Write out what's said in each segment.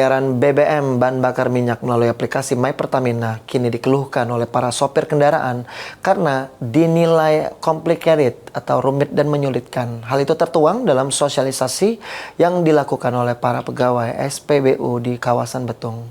pembayaran BBM bahan bakar minyak melalui aplikasi My Pertamina kini dikeluhkan oleh para sopir kendaraan karena dinilai complicated atau rumit dan menyulitkan. Hal itu tertuang dalam sosialisasi yang dilakukan oleh para pegawai SPBU di kawasan Betung.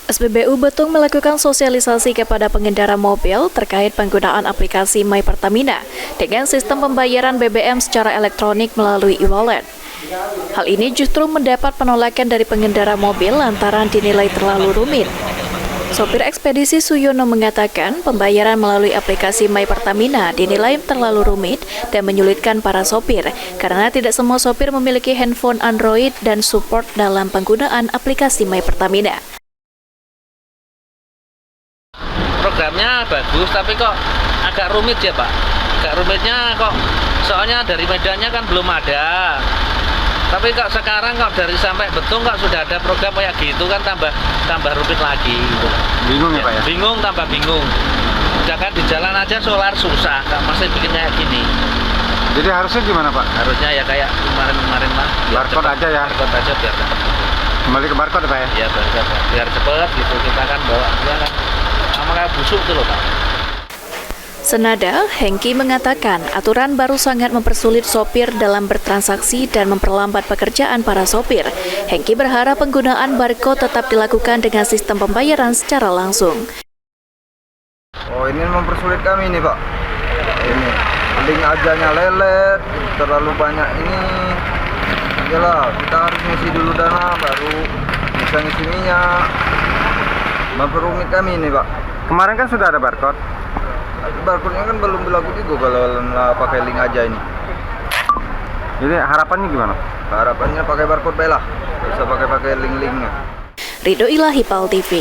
SPBU Betung melakukan sosialisasi kepada pengendara mobil terkait penggunaan aplikasi My Pertamina dengan sistem pembayaran BBM secara elektronik melalui e-wallet. Hal ini justru mendapat penolakan dari pengendara mobil lantaran dinilai terlalu rumit. Sopir ekspedisi Suyono mengatakan pembayaran melalui aplikasi My Pertamina dinilai terlalu rumit dan menyulitkan para sopir karena tidak semua sopir memiliki handphone Android dan support dalam penggunaan aplikasi My Pertamina. Programnya bagus, tapi kok agak rumit ya Pak. Agak rumitnya kok, soalnya dari medannya kan belum ada. Tapi kok sekarang kok dari sampai Betung kok sudah ada program kayak gitu kan tambah rumit lagi. Gitu. Bingung ya Pak ya? Bingung, tambah bingung. Jangan di jalan aja solar susah, masih bikin kayak gini. Jadi harusnya gimana Pak? Harusnya ya kayak kemarin mah. Barcode aja ya? Barcode aja biar cepet. Kembali ke barcode Pak ya? Iya biar cepet gitu, kita kan bawa dia kan. Sama kayak busuk tuh loh Pak. Senada, Hengki mengatakan aturan baru sangat mempersulit sopir dalam bertransaksi dan memperlambat pekerjaan para sopir. Hengki berharap penggunaan barcode tetap dilakukan dengan sistem pembayaran secara langsung. Oh, ini mempersulit kami nih Pak. Ini link ajanya lelet, terlalu banyak ini. Iyalah, kita harus ngisi dulu dana baru bisa ngisi minyak. Memperumit kami ini Pak. Kemarin kan sudah ada barcode. Barcode-nya kan belum berlaku juga kalau nggak pakai link aja ini. Jadi harapannya gimana? Harapannya pakai barcode lah, bisa pakai link-linknya. Ridho Ilahi, PAL TV.